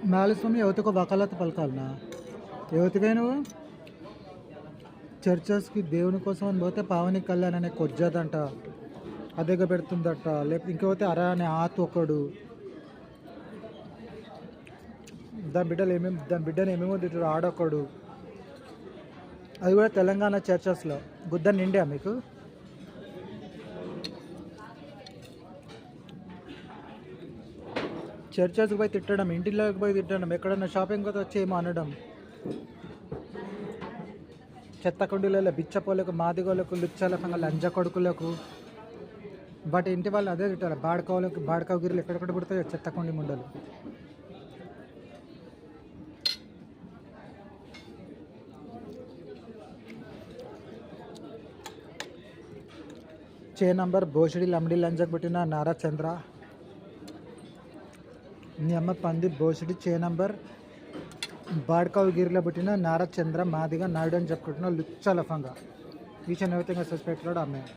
మాలస్వామి యువతకు వకాలత్ పలకాలనా? యువతివే నువ్వు? చర్చస్కి దేవుని కోసం అని పోతే పావని కళ్యాణ్ అనే కొజ్జదంట అదేగా పెడుతుందట. లేకపోతే ఇంకపోతే అరా అనే ఆత్ ఒకడు దాని బిడ్డను ఏమేమో తింటాడు ఆడొకడు. అది కూడా తెలంగాణ చర్చస్లో. గుద్దని నిండా మీకు చర్చస్కి పోయి తిట్టడం, ఇంటిలోకి పోయి తిట్టడం, ఎక్కడన్నా షాపింగ్ పోతే వచ్చి ఏమో అనడం. చెత్త కుండీలలో బిచ్చపోలకు, మాదిగోళ్ళకు, లుచ్చలకు, లంజ కొడుకులకు, బట్ ఇంటి వాళ్ళు అదే తిట్టారు. బాడకావు గిరిలు ఎక్కడెక్కడ పుడతాయో చెత్త కుండి ముండలు. చే నంబర్ బోషడి లమ్డి లంజకు పుట్టిన నారా చంద్ర. నీ అమ్మ పంది బోషడి. చే నంబర్ బాడ్కావు గిరిలో పుట్టిన నారా చంద్ర మాదిగా నాయుడు అని చెప్పుకుంటున్నా లుచ్చ లఫంగా. ఈచ్ అండ్ ఎవ్రీథింగ్ సస్పెక్టెడ్ ఆమె.